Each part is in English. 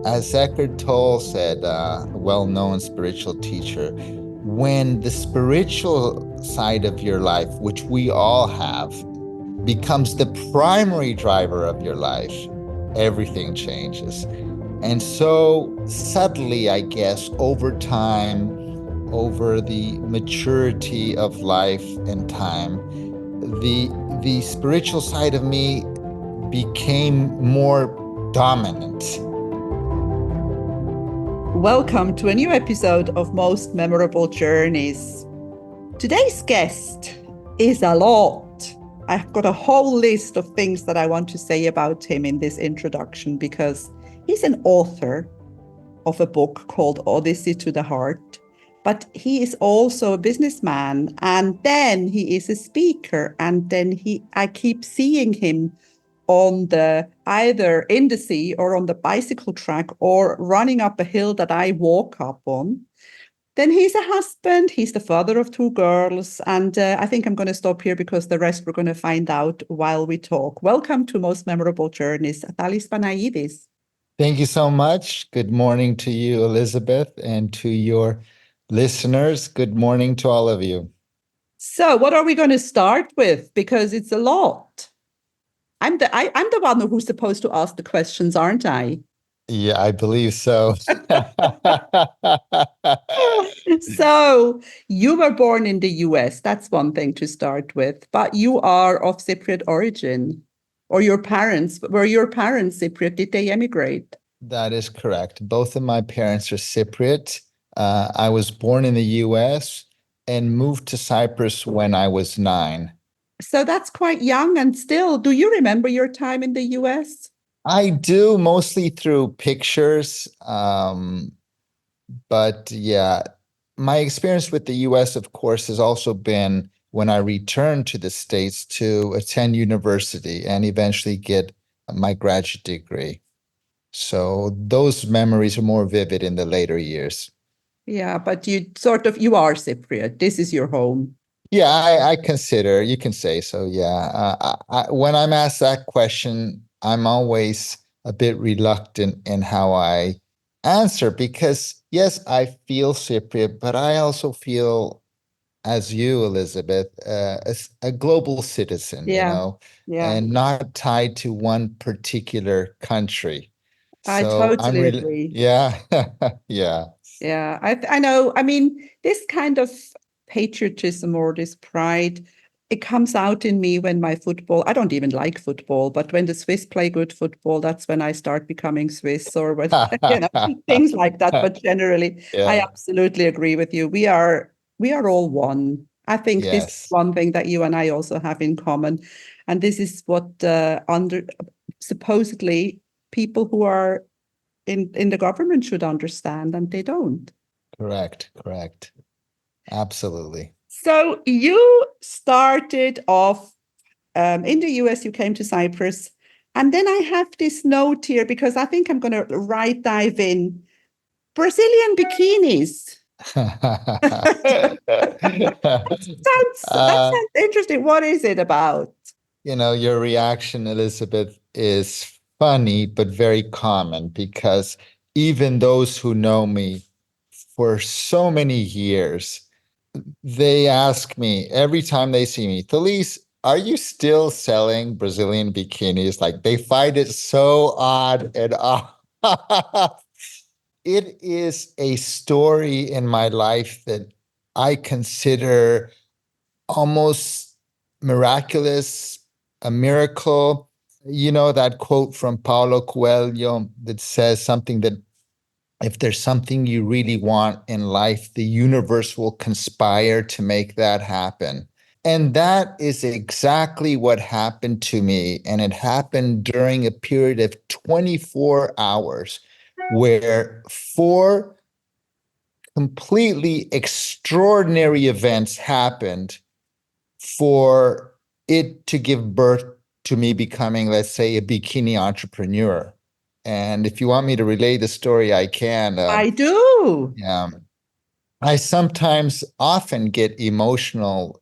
As Eckhart Tolle said, a well-known spiritual teacher, when the spiritual side of your life, which we all have, becomes the primary driver of your life, everything changes. And so subtly, I guess, over time, over the maturity of life and time, the spiritual side of me became more dominant. Welcome to a new episode of Most Memorable Journeys. Today's guest is a lot. I've got a whole list of things that I want to say about him in this introduction because he's an author of a book called Odyssey to the Heart, but he is also a businessman, and then he is a speaker, and then I keep seeing him on the either in the sea or on the bicycle track or running up a hill that I walk up on. Then he's a husband, he's the father of two girls, and I think I'm going to stop here because the rest we're going to find out while we talk. Welcome to Most Memorable Journeys, Thales Panagides. Thank you so much. Good morning to you, Elizabeth, and to your listeners. Good morning to all of you. So, what are we going to start with? Because it's a lot. I'm the one who's supposed to ask the questions, aren't I? Yeah, I believe so. So, you were born in the US. That's one thing to start with, but you are of Cypriot origin, or were your parents Cypriot? Did they emigrate? That is correct. Both of my parents are Cypriot. I was born in the US and moved to Cyprus when I was 9. So that's quite young. And still, do you remember your time in the US? I do, mostly through pictures. But yeah, my experience with the US, of course, has also been when I returned to the States to attend university and eventually get my graduate degree. So those memories are more vivid in the later years. Yeah, but you are Cypriot. This is your home. Yeah, I consider, you can say so. Yeah. When I'm asked that question, I'm always a bit reluctant in how I answer because, yes, I feel Cypriot, but I also feel, as you, Elizabeth, a global citizen, Yeah, yeah, and not tied to one particular country. I So I'm totally really, agree. yeah, yeah. Yeah, I know. I mean, this kind of patriotism or this pride, it comes out in me when I don't even like football, but when the Swiss play good football, that's when I start becoming Swiss or when, things like that. But generally, I Yeah, absolutely agree with you. We are all one. I think this is yes, one thing that you and I also have in common. And this is what under supposedly people who are in the government should understand, and they don't. correct. Absolutely. So you started off in the US, you came to Cyprus. And then I have this note here because I think I'm going to dive in. Brazilian bikinis. That Uh, sounds interesting. What is it about? your reaction, Elizabeth, is funny, but very common because even those who know me for so many years, they ask me every time they see me, Thales, are you still selling Brazilian bikinis? Like they find it so odd and odd. It is a story in my life that I consider almost miraculous, a miracle. You know that quote from Paulo Coelho that says something that if there's something you really want in life, the universe will conspire to make that happen. And that is exactly what happened to me. And it happened during a period of 24 hours where four completely extraordinary events happened for it to give birth to me becoming, let's say, a bikini entrepreneur. And if you want me to relay the story, I can. I do. Yeah, I sometimes often get emotional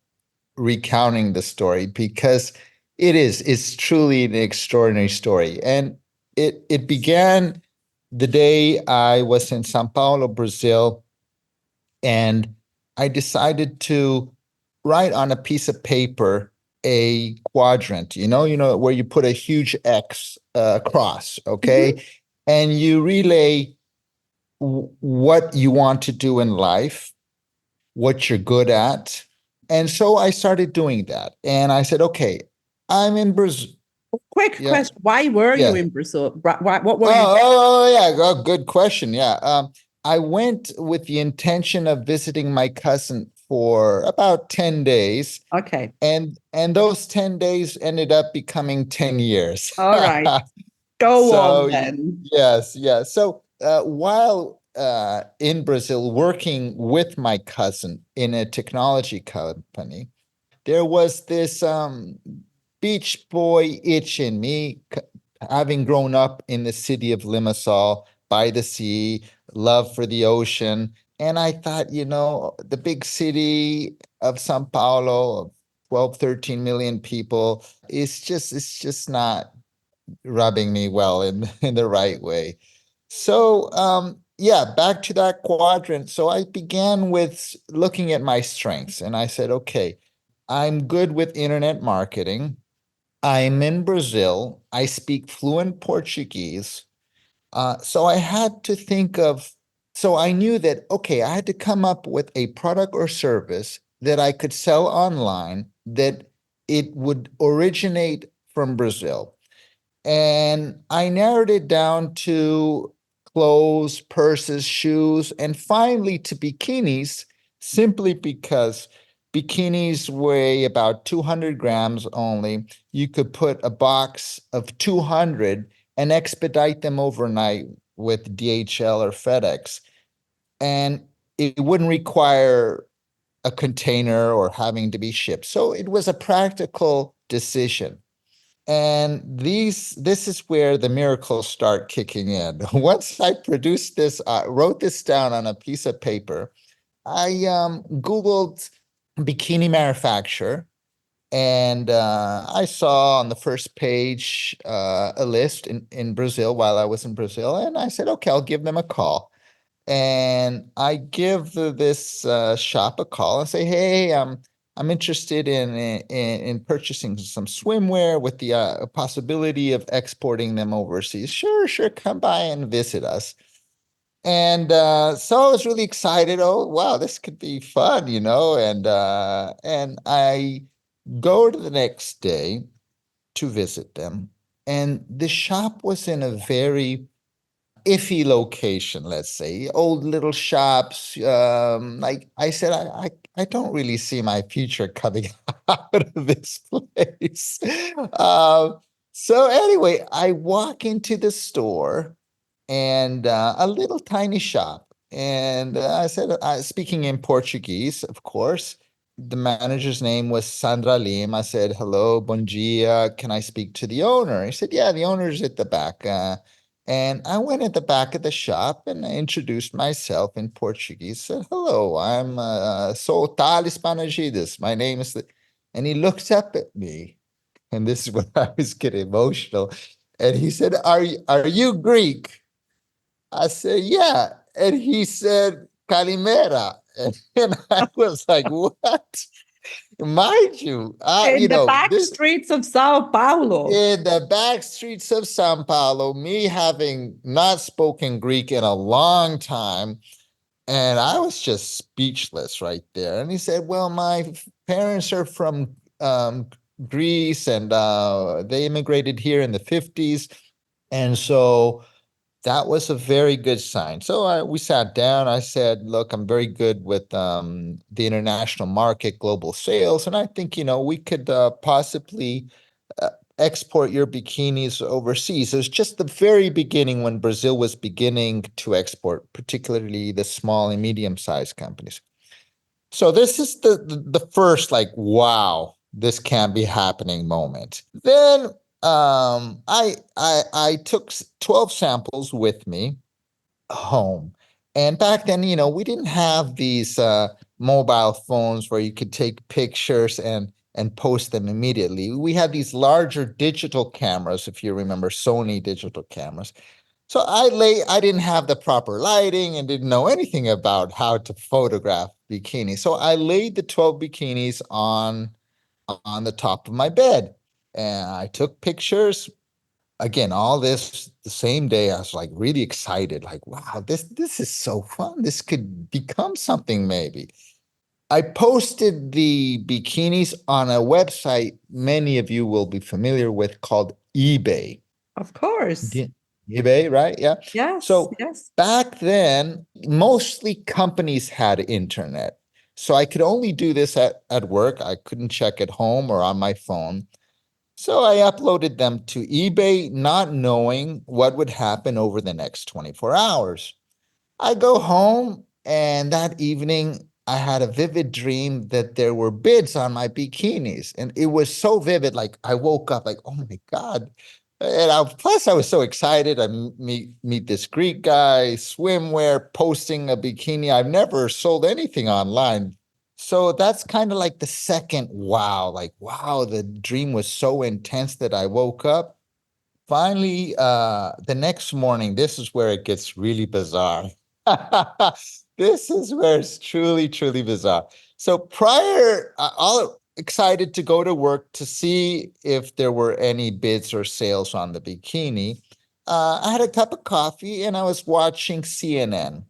recounting the story because it's truly an extraordinary story. And it began the day I was in Sao Paulo, Brazil, and I decided to write on a piece of paper a quadrant, where you put a huge X across, Mhm. okay? And you relay what you want to do in life, what you're good at. And so I started doing that. And I said, okay, I'm in Brazil. Quick Yeah, question. Why were you yeah. in Brazil? What were you? Yeah. Oh, good question. Yeah. I went with the intention of visiting my cousin for about 10 days, Okay. and those 10 days ended up becoming 10 years. All right. Go on So then. yes, yes. So while in Brazil working with my cousin in a technology company, there was this beach boy itch in me, having grown up in the city of Limassol by the sea, love for the ocean. And I thought, the big city of Sao Paulo, 12, 13 million people, it's just not rubbing me well in the right way. So, yeah, back to that quadrant. So I began with looking at my strengths and I said, okay, I'm good with internet marketing. I'm in Brazil. I speak fluent Portuguese. So I had to so I knew that, okay, I had to come up with a product or service that I could sell online, that it would originate from Brazil. And I narrowed it down to clothes, purses, shoes, and finally to bikinis, simply because bikinis weigh about 200 grams only. You could put a box of 200 and expedite them overnight with DHL or FedEx. And it wouldn't require a container or having to be shipped. So it was a practical decision. And this is where the miracles start kicking in. Once I produced this, wrote this down on a piece of paper, I Googled bikini manufacturer, and I saw on the first page a list in Brazil while I was in Brazil, and I said, okay, I'll give them a call. And I give this shop a call and say, "Hey, I'm interested in purchasing some swimwear with the possibility of exporting them overseas. Sure, sure, come by and visit us." And so I was really excited. Oh, wow, this could be fun, and I go to the next day to visit them, and the shop was in a very iffy location, let's say, old little shops. Like I said, I don't really see my future coming out of this place. Um, so anyway, I walk into the store, and a little tiny shop. And I said, speaking in Portuguese, of course. The manager's name was Sandra Lim. I said, hello, bom dia. Can I speak to the owner? He said, yeah, the owner's at the back. And I went at the back of the shop and I introduced myself in Portuguese. Said, hello, I'm sou Thales Panagides. My name is, and he looks up at me. And this is when I was getting emotional. And he said, are you Greek? I said, yeah. And he said, Calimera. And I was like, what? Mind you, In the back this streets of Sao Paulo. in the back streets of Sao Paulo, me having not spoken Greek in a long time, and I was just speechless right there. And he said, well, my parents are from Greece, and they immigrated here in the 50s. And so that was a very good sign. So we sat down. I said, "Look, I'm very good with the international market, global sales, and I think we could possibly uh, export your bikinis overseas." It was just the very beginning when Brazil was beginning to export, particularly the small and medium-sized companies. So this is the first like, wow, this can't be happening moment. Then I took 12 samples with me home. And back then, we didn't have these mobile phones where you could take pictures and post them immediately. We had these larger digital cameras, if you remember Sony digital cameras. So I didn't have the proper lighting and didn't know anything about how to photograph bikinis. So I laid the 12 bikinis on the top of my bed and I took pictures. Again, all this the same day. I was like really excited, like, wow, this is so fun. This could become something maybe. I posted the bikinis on a website many of you will be familiar with called eBay. Of course. Yeah. eBay, right? Yeah. Yes, So yes. back then, mostly companies had internet. So I could only do this at work. I couldn't check at home or on my phone. So I uploaded them to eBay, not knowing what would happen over the next 24 hours. I go home, and that evening I had a vivid dream that there were bids on my bikinis. And it was so vivid. Like I woke up like, oh my God. And plus I was so excited. I meet this Greek guy, swimwear, posting a bikini. I've never sold anything online. So that's kind of like the second wow, like wow, the dream was so intense that I woke up. Finally, the next morning, this is where it gets really bizarre. This is where it's truly, truly bizarre. So prior, all excited to go to work to see if there were any bids or sales on the bikini. I had a cup of coffee and I was watching CNN.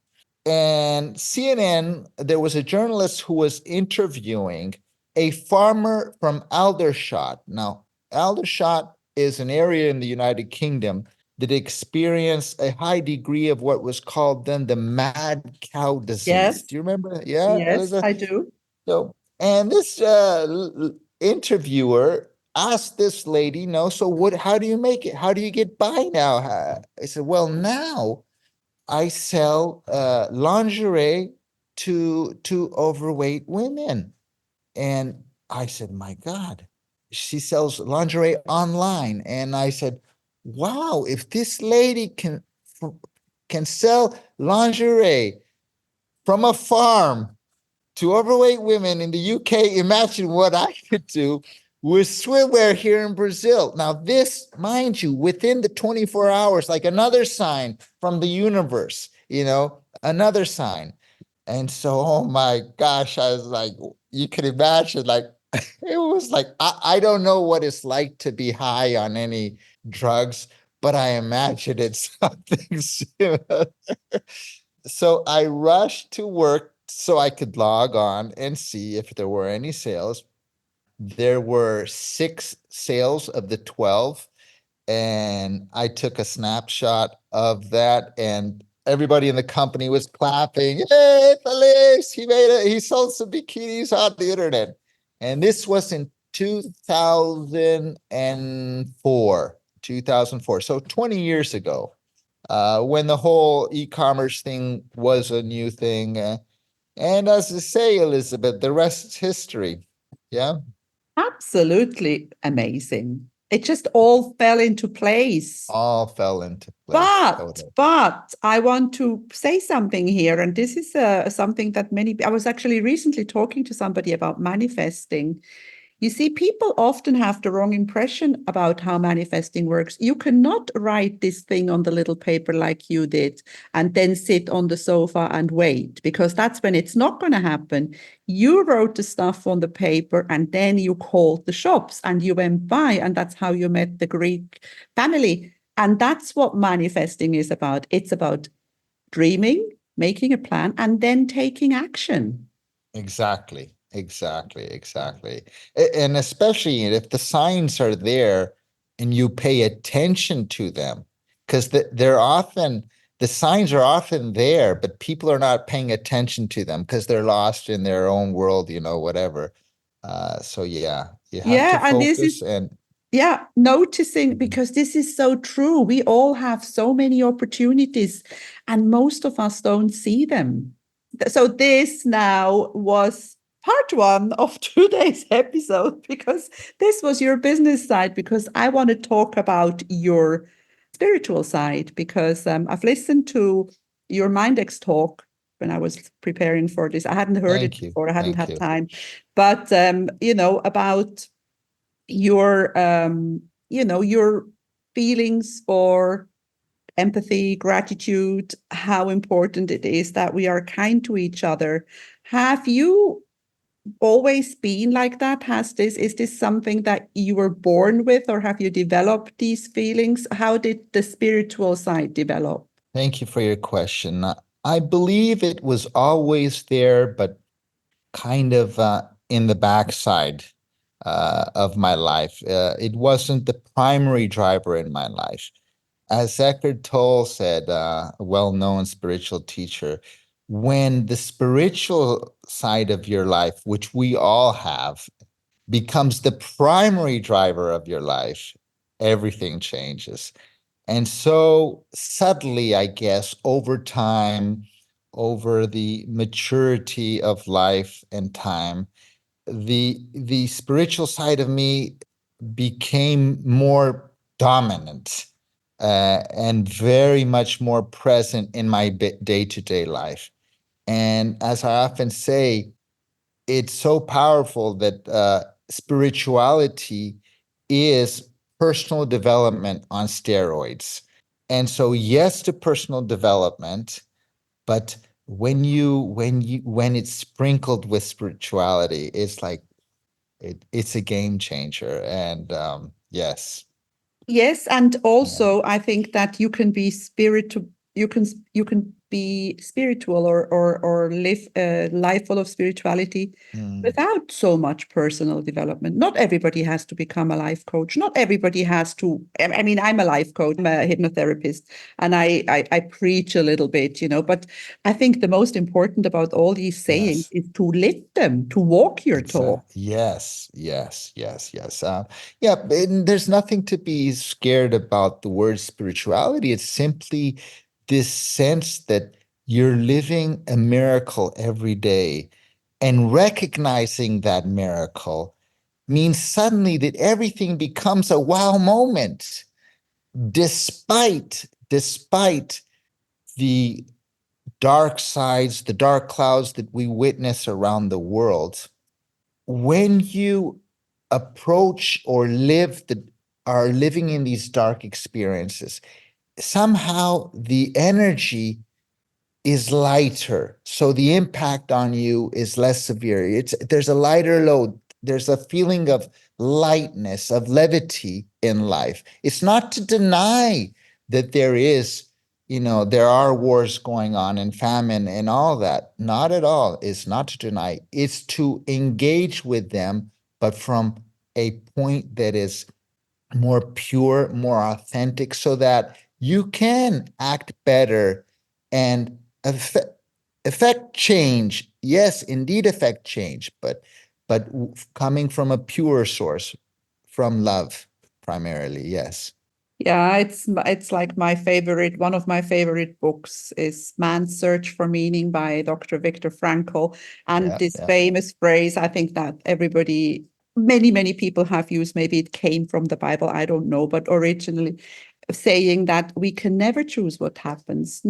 And CNN, there was a journalist who was interviewing a farmer from Aldershot. Now, Aldershot is an area in the United Kingdom that experienced a high degree of what was called then the mad cow disease. Yes, Do you remember? Yeah, yes, Elizabeth? I do. So, and this interviewer asked this lady, no, so what, how do you make it? How do you get by now? I said, well, now I sell lingerie to overweight women. And I said, my God, she sells lingerie online. And I said, wow, if this lady can sell lingerie from a farm to overweight women in the UK, imagine what I could do with swimwear here in Brazil. Now, this, mind you, within the 24 hours, like another sign from the universe, another sign. And so, oh my gosh, I was like, you could imagine, like, it was like, I don't know what it's like to be high on any drugs, but I imagine it's something similar. So I rushed to work so I could log on and see if there were any sales. There were 6 sales of the 12, and I took a snapshot of that, and everybody in the company was clapping. Hey, Thales, he sold some bikinis on the internet. And this was in 2004, 2004. So 20 years ago, when the whole e-commerce thing was a new thing. And as I say, Elizabeth, the rest is history. Yeah, Absolutely amazing. It just all fell into place. all fell into place. But Totally. but I want to say something here, and this is something that I was actually recently talking to somebody about manifesting. You see, people often have the wrong impression about how manifesting works. You cannot write this thing on the little paper like you did and then sit on the sofa and wait, because that's when it's not going to happen. You wrote the stuff on the paper and then you called the shops and you went by, and that's how you met the Greek family. And that's what manifesting is about. It's about dreaming, making a plan, and then taking action. Exactly. Exactly. Exactly. And especially if the signs are there and you pay attention to them, because the signs are often there, but people are not paying attention to them because they're lost in their own world, whatever. So yeah, you have to Yeah, and this focus is and Yeah, noticing, because this is so true. We all have so many opportunities, and most of us don't see them. So, this now was part one of today's episode, because this was your business side, because I want to talk about your spiritual side, because I've listened to your Mindex talk when I was preparing for this. I hadn't heard it thank you. before, I hadn't Thank had you. time, but about your your feelings for empathy, gratitude, how important it is that we are kind to each other. Have you always been like that? Is this something that you were born with, or have you developed these feelings? How did the spiritual side develop? Thank you for your question. I believe it was always there, but kind of in the backside of my life. It wasn't the primary driver in my life. As Eckhart Tolle said, a well-known spiritual teacher, when the spiritual side of your life, which we all have, becomes the primary driver of your life, everything changes. And so subtly, I guess, over time, over the maturity of life and time, the spiritual side of me became more dominant and very much more present in my day-to-day life. And as I often say, it's so powerful that spirituality is personal development on steroids. And so, yes to personal development, but when it's sprinkled with spirituality, it's like it's a game changer. And yes, Yes, and yeah. also I think that you can be spiritual. You can be spiritual or live a life full of spirituality Mm, without so much personal development. Not everybody has to become a life coach. Not everybody has to. I mean, I'm a life coach. I'm a hypnotherapist, and I preach a little bit, But I think the most important about all these sayings yes. is to live them, to walk your talk. Exactly. Yes, yes, yes, yes. Yeah, and there's nothing to be scared about the word spirituality. It's simply this sense that you're living a miracle every day, and recognizing that miracle means suddenly that everything becomes a wow moment, despite the dark sides, the dark clouds that we witness around the world. When you approach or are living in these dark experiences, somehow the energy is lighter, so the impact on you is less severe. There's a lighter load. There's a feeling of lightness, of levity in life. It's not to deny that there are wars going on and famine and all that. Not at all. It's not to deny. It's to engage with them, but from a point that is more pure, more authentic, so that you can act better and affect change. Yes, indeed, affect change, but coming from a pure source, from love, primarily. Yes. Yeah, it's like one of my favorite books is Man's Search for Meaning by Dr. Viktor Frankl. And Yeah. this Yeah. famous phrase, I think that many people have used, maybe it came from the Bible, I don't know, but originally saying that we can never choose what happens.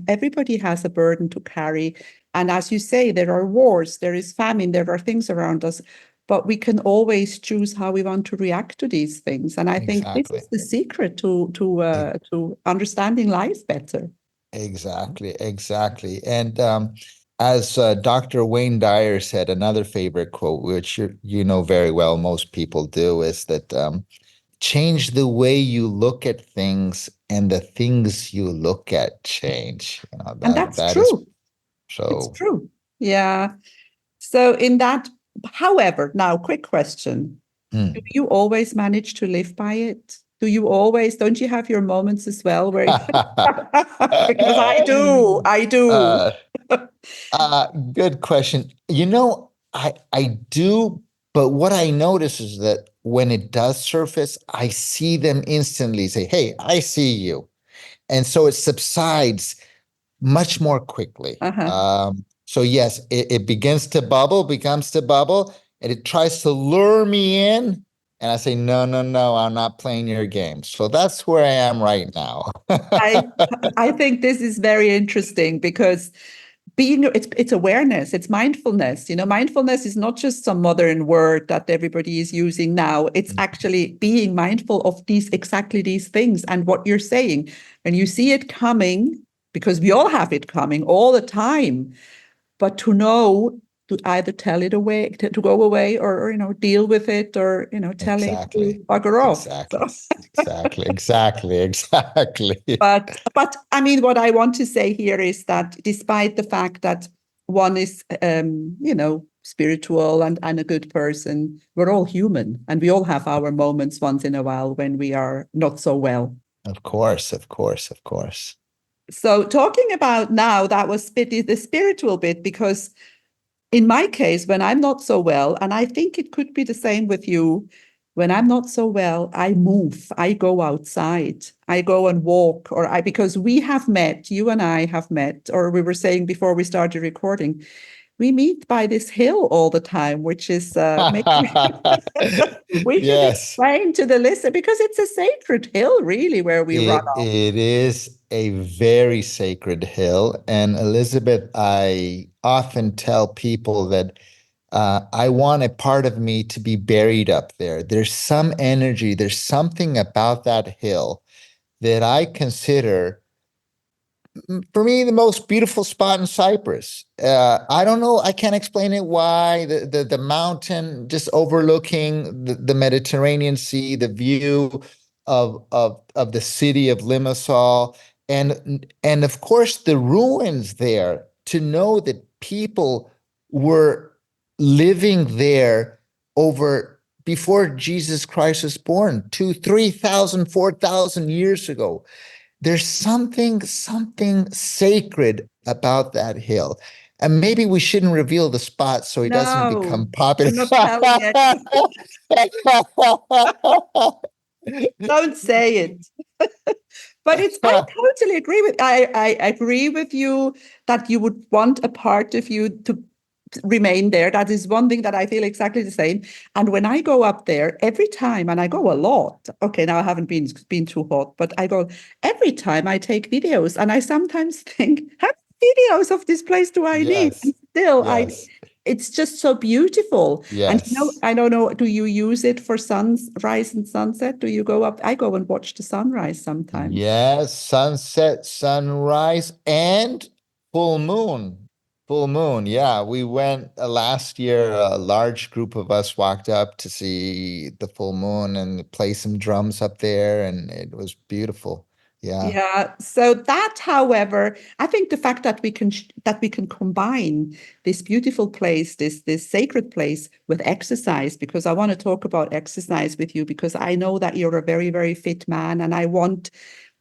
Everybody has a burden to carry. And as you say, there are wars, there is famine, there are things around us, but we can always choose how we want to react to these things. And I think this Exactly. is the secret to understanding life better. Exactly. Exactly. And as Dr. Wayne Dyer said, another favorite quote, which you know very well, most people do, is that change the way you look at things, and the things you look at change. And That that's that is true. It's so. true. Yeah. So in that, however, now quick question. Do Hmm. you always manage to live by it? Don't you have your moments as well where because I do. uh, Good question. I do, but what I notice is that when it does surface, I see them instantly say, "Hey, I see you," and so it subsides much more quickly. Uh-huh. So yes, it becomes to bubble, and it tries to lure me in. And I say, no, no, no, I'm not playing your game. So that's where I am right now. I I think this is very interesting because being, it's awareness, it's mindfulness. Mindfulness is not just some modern word that everybody is using now. It's actually being mindful of exactly these things and what you're saying. And you see it coming, because we all have it coming all the time. But to know, to either tell it away, to go away, or deal with it, or tell it to Exactly. bugger off. Exactly. So, Exactly. Exactly. Exactly. but I mean, what I want to say here is that despite the fact that one is, spiritual and a good person, we're all human, and we all have our moments once in a while when we are not so well. Of course. Of course. Of course. So talking about now, that was the spiritual bit, because in my case, when I'm not so well, and I think it could be the same with you, when I'm not so well, I move, I go outside, I go and walk, because you and I have met, or we were saying before we started recording, we meet by this hill all the time, which is, maybe we should Yes. explain to the listener, because it's a sacred hill, really, where we run It off. it is a very sacred hill. And Elizabeth, I often tell people that I want a part of me to be buried up there. There's some energy, there's something about that hill that I consider, for me, the most beautiful spot in Cyprus. I don't know, I can't explain it why. The mountain just overlooking the Mediterranean Sea, the view of the city of Limassol, and of course the ruins there. To know that people were living there over before Jesus Christ was born, 4,000 years ago. There's something sacred about that hill. And maybe we shouldn't reveal the spot so he doesn't become No, popular. we're not telling it. Don't say it. But I totally agree I agree with you that you would want a part of you to remain there. That is one thing that I feel exactly the same. And when I go up there every time, and I go a lot, okay, now I haven't been too hot, but I go every time. I take videos, and I sometimes think, how many videos of this place do I need? Yes, And still, yes, it's just so beautiful. And yes. I don't know, do you use it for sunrise and sunset? Do you go up? I go and watch the sunrise sometimes. Yes, sunset, sunrise, and full moon. Full moon. Yeah, we went last year. A large group of us walked up to see the full moon and play some drums up there, and it was beautiful. Yeah. Yeah. So that, however, I think the fact that we can combine this beautiful place, this sacred place, with exercise, because I want to talk about exercise with you, because I know that you're a very, very fit man, and I want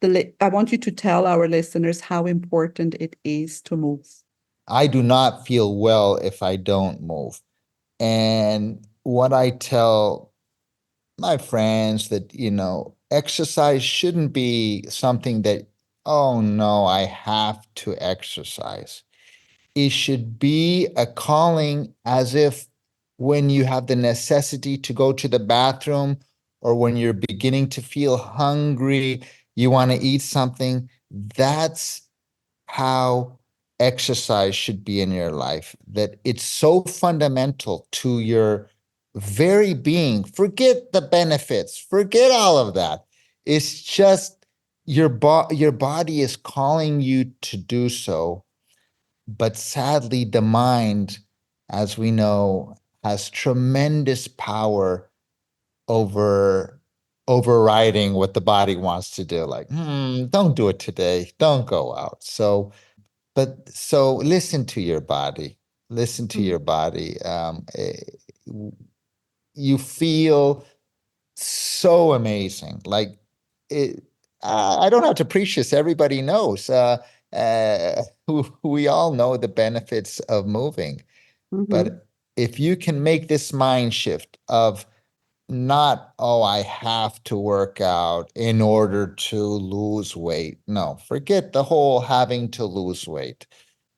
you to tell our listeners how important it is to move. I do not feel well if I don't move. And what I tell my friends that, exercise shouldn't be something that, oh no, I have to exercise. It should be a calling, as if when you have the necessity to go to the bathroom, or when you're beginning to feel hungry, you want to eat something. That's how exercise should be in your life, that it's so fundamental to your very being. Forget the benefits, forget all of that. It's just your body is calling you to do so. But sadly, the mind, as we know, has tremendous power over overriding what the body wants to do. Like, don't do it today, don't go out. So listen to your body. Listen to your Mm. body. You feel so amazing. Like it, I don't have to preach this. Everybody knows. We all know the benefits of moving. Mhm. But if you can make this mind shift of not, oh, I have to work out in order to lose weight. No, forget the whole having to lose weight,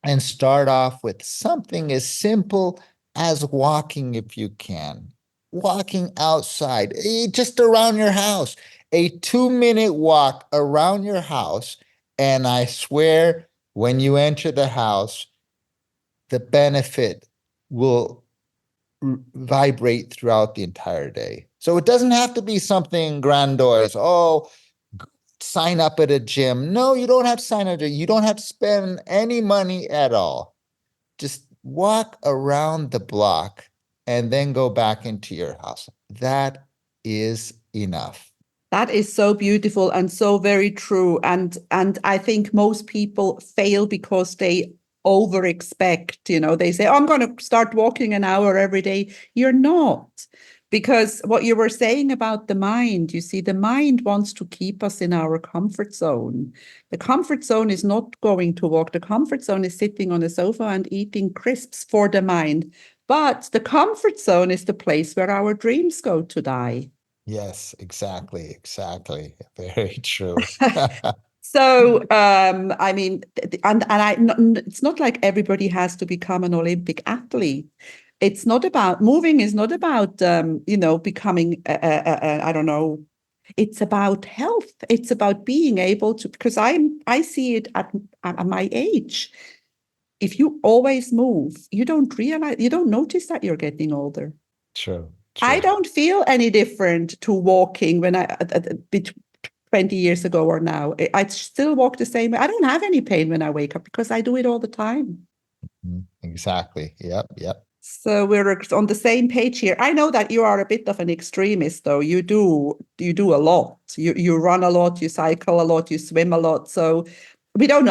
and start off with something as simple as walking if you can. Walking outside, just around your house, a 2-minute walk around your house. And I swear, when you enter the house, the benefit will vibrate throughout the entire day. So it doesn't have to be something grandiose. Oh, sign up at a gym. No, you don't have to sign up. You don't have to spend any money at all. Just walk around the block and then go back into your house. That is enough. That is so beautiful and so very true. And I think most people fail because they over expect, they say, oh, I'm going to start walking an hour every day. You're not. Because what you were saying about the mind, you see, the mind wants to keep us in our comfort zone. The comfort zone is not going to walk. The comfort zone is sitting on a sofa and eating crisps for the mind. But the comfort zone is the place where our dreams go to die. Yes, exactly, exactly. Very true. So, I mean, it's not like everybody has to become an Olympic athlete. It's not about moving. Is not about becoming. I don't know. It's about health. It's about being able to. Because I see it at my age. If you always move, you don't realize. You don't notice that you're getting older. True, I true. don't feel any different to walking when 20 years ago or now. I still walk the same way. I don't have any pain when I wake up because I do it all the time. Exactly. Yep, yep. So we're on the same page here. I know that you are a bit of an extremist, though. You do a lot. You run a lot, you cycle a lot, you swim a lot. So we don't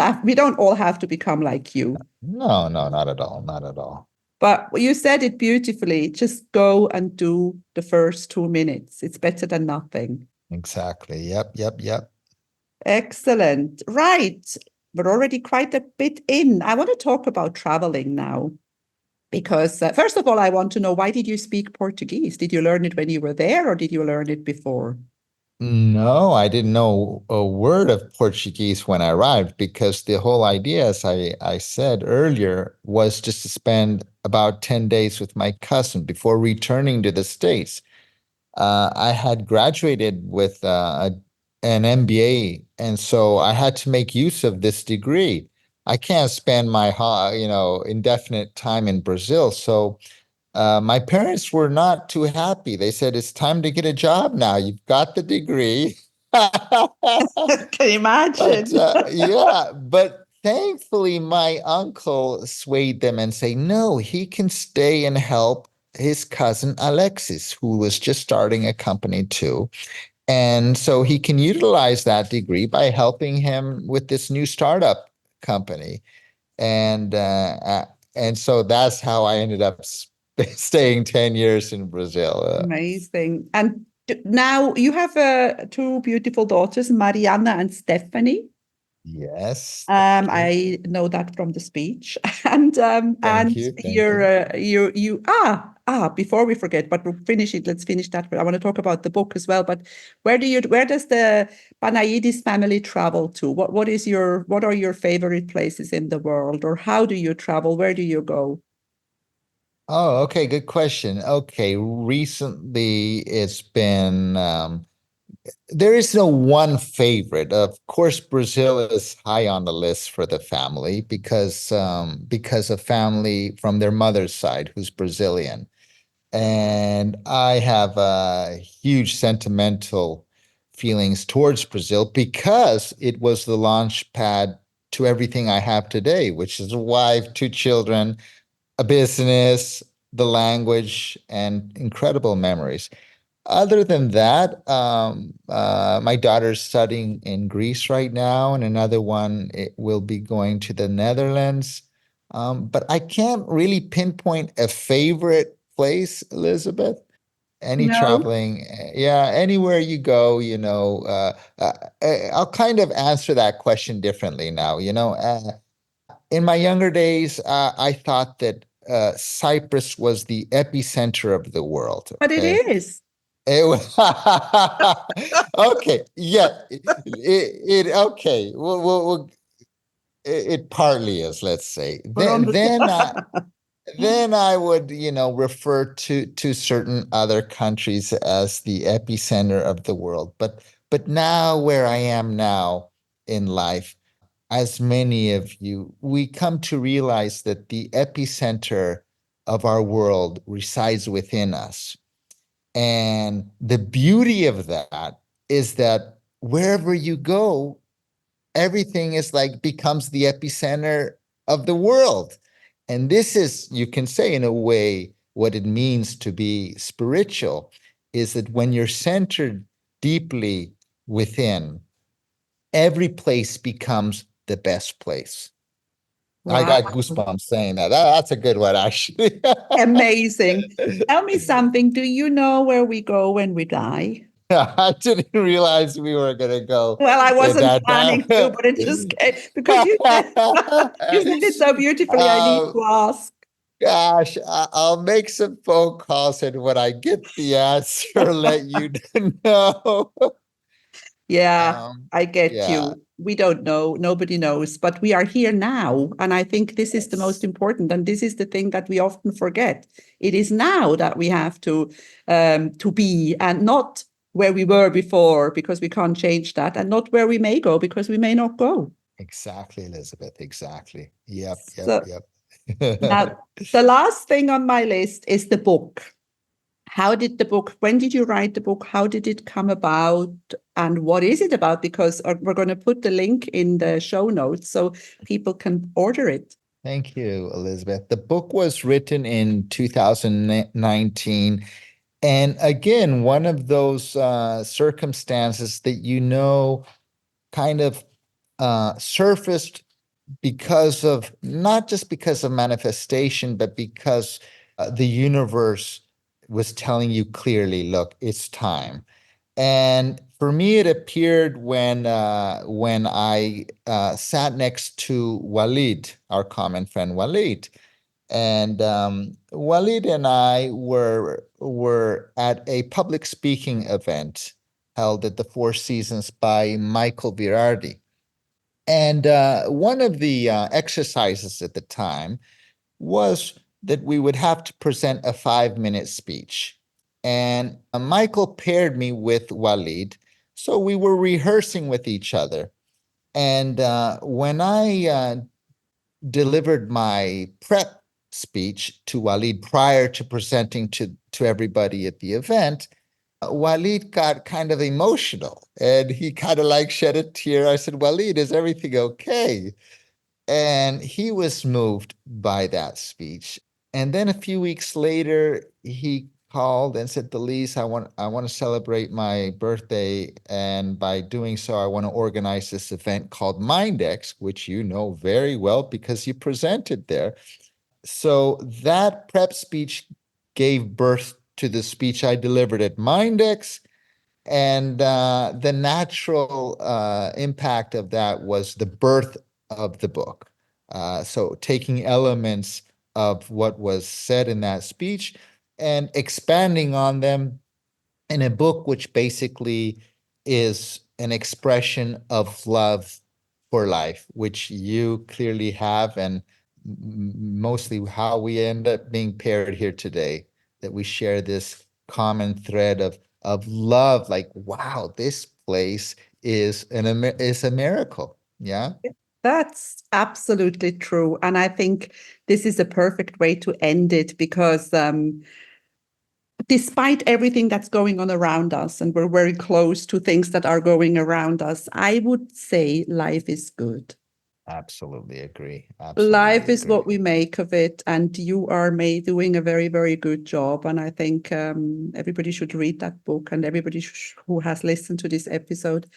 all have to become like you. No, no, not at all. Not at all. But you said it beautifully. Just go and do the first 2 minutes. It's better than nothing. Exactly. Yep, yep, yep. Excellent. Right. We're already quite a bit in. I want to talk about traveling now because, first of all, I want to know, why did you speak Portuguese? Did you learn it when you were there or did you learn it before? No, I didn't know a word of Portuguese when I arrived because the whole idea, as I said earlier, was just to spend about 10 days with my cousin before returning to the States. I had graduated with an MBA, and so I had to make use of this degree. I can't spend my indefinite time in Brazil, so my parents were not too happy. They said, "It's time to get a job now. You've got the degree." Can you But imagine? yeah, but thankfully, my uncle swayed them and say, no, he can stay and help his cousin Alexis, who was just starting a company too. And so he can utilize that degree by helping him with this new startup company. And so that's how I ended up staying 10 years in Brazil. Amazing. And now you have two beautiful daughters, Mariana and Stephanie. Yes, thank you. I know that from the speech, and Thank you. Thank you're you. you before we forget, but we'll finish it. Let's finish that. I want to talk about the book as well. But where does the Panagides family travel to? What are your favorite places in the world, or how do you travel? Where do you go? Oh, okay, good question. Okay, recently it's been there is no one favorite. Of course, Brazil is high on the list for the family because of family from their mother's side who's Brazilian. And I have huge sentimental feelings towards Brazil because it was the launch pad to everything I have today, which is a wife, two children, a business, the language, and incredible memories. Other than that, my daughter's studying in Greece right now, and another one it will be going to the Netherlands. But I can't really pinpoint a favorite place, Elizabeth. Any No, traveling, yeah, anywhere you go, I'll kind of answer that question differently now. In my younger days, I thought that Cyprus was the epicenter of the world. but it Okay. is. It was okay. Yeah, okay. It partly is, let's say. We're on Then I would, refer to certain other countries as the epicenter of the world. But now, where I am now in life, as many of you, we come to realize that the epicenter of our world resides within us. And the beauty of that is that wherever you go, everything is like becomes the epicenter of the world. And this is, you can say in a way, what it means to be spiritual is that when you're centered deeply within, every place becomes the best place. I Wow. got goosebumps saying that. That's a good one, actually. Amazing. Tell me something. Do you know where we go when we die? I didn't realize we were going to go Well, I in wasn't that planning to, but it just because you said you said it so beautifully. I need um, to ask. gosh, I'll make some phone calls, and when I get the answer, let you know. Yeah, Um, I get yeah, you. We don't know. Nobody knows, but we are here now. And I think this is the most yes, important. And this is the thing that we often forget. It is now that we have to be, and not where we were before, because we can't change that, and not where we may go because we may not go. exactly, Elizabeth. Exactly. Yep, yep, So yep. now the last thing on my list is the book. When did you write the book? How did it come about? And what is it about? Because we're going to put the link in the show notes so people can order it. Thank you, Elizabeth. The book was written in 2019. And again, one of those circumstances that kind of surfaced because of not just because of manifestation, but because the universe was telling you clearly, look, it's time. And for me, it appeared when I sat next to Walid, our common friend Walid, and Walid and I were at a public speaking event held at the Four Seasons by Michael Virardi. And one of the exercises at the time was that we would have to present a 5-minute speech. And Michael paired me with Walid. So we were rehearsing with each other. And when I delivered my prep speech to Walid prior to presenting to everybody at the event, Walid got kind of emotional and he kind of like shed a tear. I said, Walid, is everything okay? And he was moved by that speech. And then a few weeks later, he called and said, Thales, I want to celebrate my birthday. And by doing so, I want to organize this event called Mindex, which you know very well because you presented there. So that prep speech gave birth to the speech I delivered at Mindex. And the natural impact of that was the birth of the book. So taking elements of what was said in that speech and expanding on them in a book which basically is an expression of love for life, which you clearly have, and mostly how we end up being paired here today, that we share this common thread of love. Like, wow, this place is a miracle. Yeah. That's absolutely true. And I think this is a perfect way to end it because despite everything that's going on around us, and we're very close to things that are going around us, I would say life is good. Absolutely agree. Life Absolutely is what agree. we make of it, and you are doing a very, very good job. And I think everybody should read that book, and everybody who has listened to this episode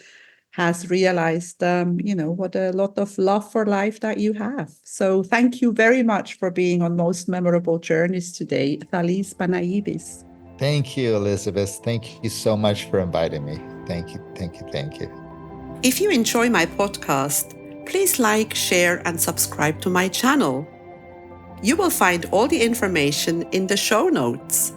has realized, what a lot of love for life that you have. So thank you very much for being on Most Memorable Journeys today, Thales Panagides. Thank you, Elizabeth. Thank you so much for inviting me. Thank you. Thank you. Thank you. If you enjoy my podcast, please like, share, and subscribe to my channel. You will find all the information in the show notes.